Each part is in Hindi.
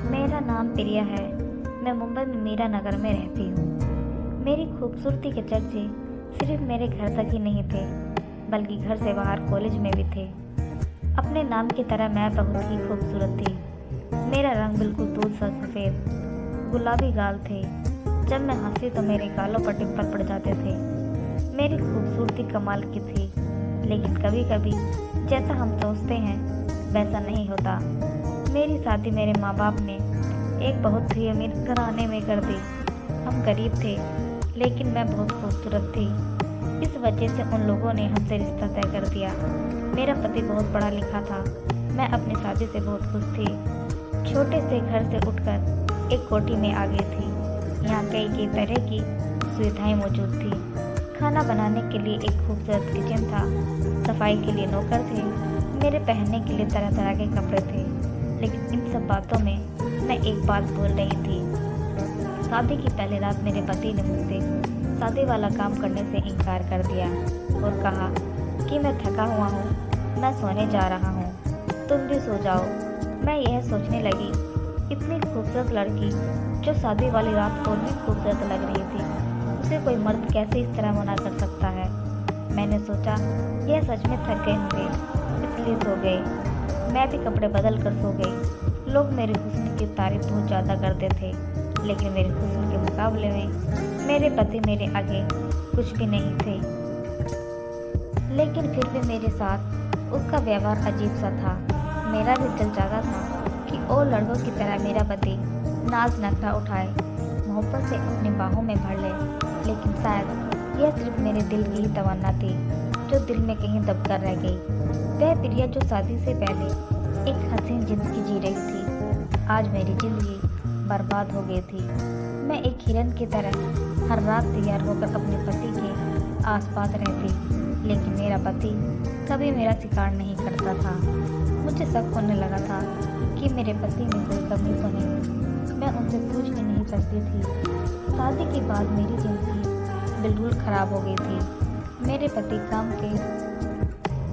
मेरा नाम प्रिया है। मैं मुंबई में मीरा नगर में रहती हूँ। मेरी खूबसूरती के चर्चे सिर्फ मेरे घर तक ही नहीं थे, बल्कि घर से बाहर कॉलेज में भी थे। अपने नाम की तरह मैं बहुत ही खूबसूरत थी। मेरा रंग बिल्कुल दूध सा सफ़ेद गुलाबी गाल थे। जब मैं हंसी तो मेरे गालों पर डिंपल पड़ जाते थे। मेरी खूबसूरती कमाल की थी, लेकिन कभी कभी जैसा हम सोचते हैं वैसा नहीं होता। मेरी शादी मेरे माँ बाप ने एक बहुत ही अमीर घराने में कर दी। हम गरीब थे, लेकिन मैं बहुत खूबसूरत थी। इस वजह से उन लोगों ने हमसे रिश्ता तय कर दिया। मेरा पति बहुत पढ़ा लिखा था। मैं अपनी शादी से बहुत खुश थी। छोटे से घर से उठकर एक कोठी में आ गई थी। यहाँ कई कई तरह की सुविधाएं मौजूद थी। खाना बनाने के लिए एक खूबसूरत किचन था। सफाई के लिए नौकर थे। मेरे पहनने के लिए तरह तरह के कपड़े थे। लेकिन इन सब बातों में मैं एक बात भूल रही थी। शादी की पहली रात मेरे पति ने मुझसे शादी वाला काम करने से इनकार कर दिया और कहा कि मैं थका हुआ हूँ, मैं सोने जा रहा हूँ, तुम भी सो जाओ। मैं यह सोचने लगी, इतनी खूबसूरत लड़की जो शादी वाली रात और भी खूबसूरत लग रही थी, उसे कोई मर्द कैसे इस तरह मना कर सकता है। मैंने सोचा यह सच में थक गए होंगे, इसलिए सो गए। मैं भी कपड़े बदल कर सो गई। लोग मेरे हुस्न की तारीफ बहुत ज़्यादा करते थे, लेकिन मेरे हुस्न के मुकाबले में मेरे पति मेरे आगे कुछ भी नहीं थे। लेकिन फिर भी मेरे साथ उसका व्यवहार अजीब सा था। मेरा भी दिल चाहता था कि और लड़कों की तरह मेरा पति नाज नखरा उठाए, मोहब्बत से अपनी बाहों में भर ले। लेकिन शायद यह सिर्फ मेरे दिल की ही तमन्ना थी, जो दिल में कहीं दबकर रह गई। वह प्रिया जो शादी से पहले एक हसीन जिंदगी जी रही थी, आज मेरी जिंदगी बर्बाद हो गई थी। मैं एक हिरन की तरह हर रात तैयार होकर अपने पति के आसपास रहती, लेकिन मेरा पति कभी मेरा शिकार नहीं करता था। मुझे शक होने लगा था कि मेरे पति में कोई कमी तो नहीं। मैं उनसे पूछ भी नहीं सकती थी। शादी के बाद मेरी जिंदगी बिल्कुल खराब हो गई थी। मेरे पति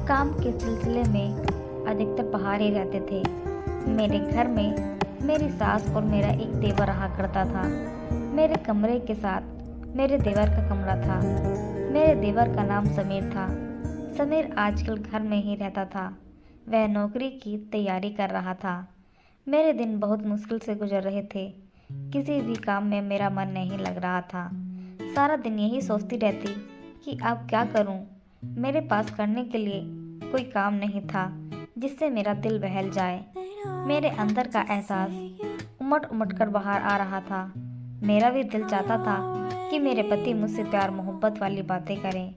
काम के सिलसिले में अधिकतर बाहर ही रहते थे। मेरे घर में मेरी सास और मेरा एक देवर रहा करता था। मेरे कमरे के साथ मेरे देवर का कमरा था। मेरे देवर का नाम समीर था। समीर आजकल घर में ही रहता था। वह नौकरी की तैयारी कर रहा था। मेरे दिन बहुत मुश्किल से गुजर रहे थे। किसी भी काम में मेरा मन नहीं लग रहा था। सारा दिन यही सोचती रहती कि अब क्या करूं। मेरे पास करने के लिए कोई काम नहीं था जिससे मेरा दिल बहल जाए। मेरे अंदर का एहसास उमड़ उमड़ कर बाहर आ रहा था। मेरा भी दिल चाहता था कि मेरे पति मुझसे प्यार मोहब्बत वाली बातें करें।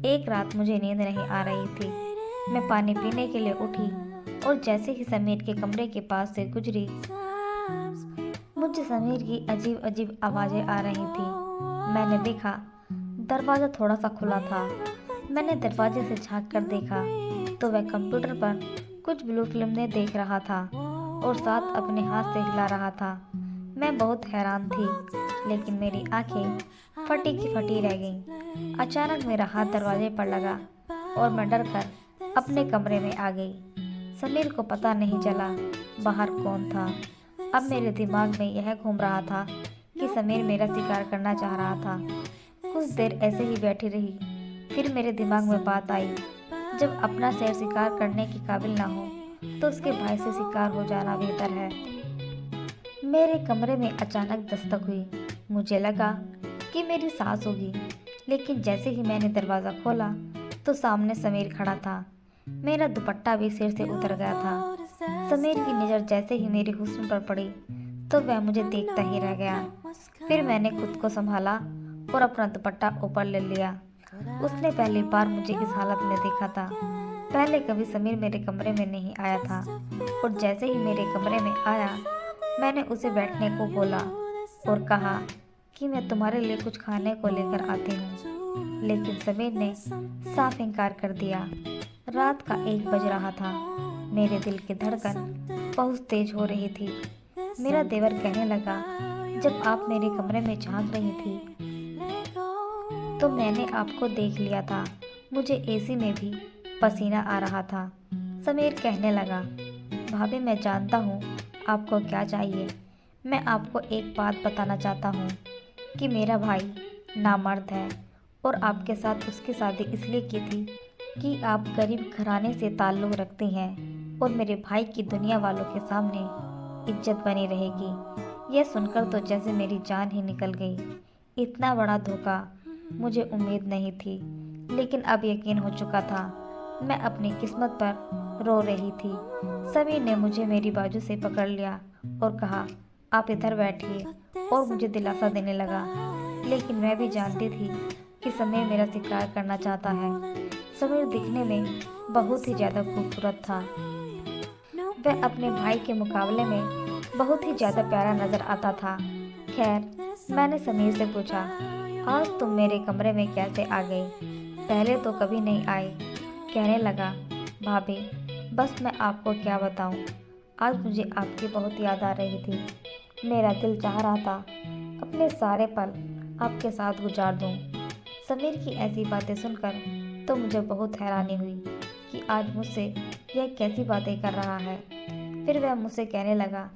एक रात मुझे नींद नहीं आ रही थी। मैं पानी पीने के लिए उठी और जैसे ही समीर के कमरे के पास से गुजरी, मुझे समीर की अजीब अजीब आवाज़ें आ रही थी। मैंने देखा दरवाज़ा थोड़ा सा खुला था। मैंने दरवाजे से झांक कर देखा तो वह कंप्यूटर पर कुछ ब्लू फिल्में देख रहा था और साथ अपने हाथ से हिला रहा था। मैं बहुत हैरान थी, लेकिन मेरी आंखें फटी की फटी रह गईं। अचानक मेरा हाथ दरवाजे पर लगा और मैं डर कर अपने कमरे में आ गई। समीर को पता नहीं चला बाहर कौन था। अब मेरे दिमाग में यह घूम रहा था कि समीर मेरा शिकार करना चाह रहा था। कुछ देर ऐसे ही बैठी रही, फिर मेरे दिमाग में बात आई, जब अपना शेर शिकार करने के काबिल ना हो तो उसके भाई से शिकार हो जाना बेहतर है। मेरे कमरे में अचानक दस्तक हुई। मुझे लगा कि मेरी सास होगी, लेकिन जैसे ही मैंने दरवाज़ा खोला तो सामने समीर खड़ा था। मेरा दुपट्टा भी सिर से उतर गया था। समीर की नज़र जैसे ही मेरे हुस्न पर पड़ी तो वह मुझे देखता ही रह गया। फिर मैंने खुद को संभाला और अपना दुपट्टा ऊपर ले लिया। उसने पहली बार मुझे इस हालत में देखा था। पहले कभी समीर मेरे कमरे में नहीं आया था और जैसे ही मेरे कमरे में आया, मैंने उसे बैठने को बोला और कहा कि मैं तुम्हारे लिए कुछ खाने को लेकर आती हूँ, लेकिन समीर ने साफ इनकार कर दिया। रात का 1 बज रहा था। मेरे दिल की धड़कन बहुत तेज हो रही थी। मेरा देवर कहने लगा, जब आप मेरे कमरे में झांक रही थी तो मैंने आपको देख लिया था। मुझे एसी में भी पसीना आ रहा था। समीर कहने लगा, भाभी मैं जानता हूँ आपको क्या चाहिए? मैं आपको एक बात बताना चाहता हूँ कि मेरा भाई नामर्द है और आपके साथ उसकी शादी इसलिए की थी कि आप गरीब घराने से ताल्लुक़ रखती हैं और मेरे भाई की दुनिया वालों के सामने इज्जत बनी रहेगी। यह सुनकर तो जैसे मेरी जान ही निकल गई। इतना बड़ा धोखा मुझे उम्मीद नहीं थी, लेकिन अब यकीन हो चुका था। मैं अपनी किस्मत पर रो रही थी। समीर ने मुझे मेरी बाजू से पकड़ लिया और कहा, आप इधर बैठिए, और मुझे दिलासा देने लगा। लेकिन मैं भी जानती थी कि समीर मेरा शिकार करना चाहता है। समीर दिखने में बहुत ही ज़्यादा खूबसूरत था। वह अपने भाई के मुकाबले में बहुत ही ज़्यादा प्यारा नज़र आता था। खैर, मैंने समीर से पूछा, आज तुम मेरे कमरे में कैसे आ गई? पहले तो कभी नहीं आए। कहने लगा, भाभी, बस मैं आपको क्या बताऊं, आज मुझे आपकी बहुत याद आ रही थी। मेरा दिल चाह रहा था अपने सारे पल आपके साथ गुजार दूं। समीर की ऐसी बातें सुनकर तो मुझे बहुत हैरानी हुई कि आज मुझसे यह कैसी बातें कर रहा है। फिर वह मुझसे कहने लगा,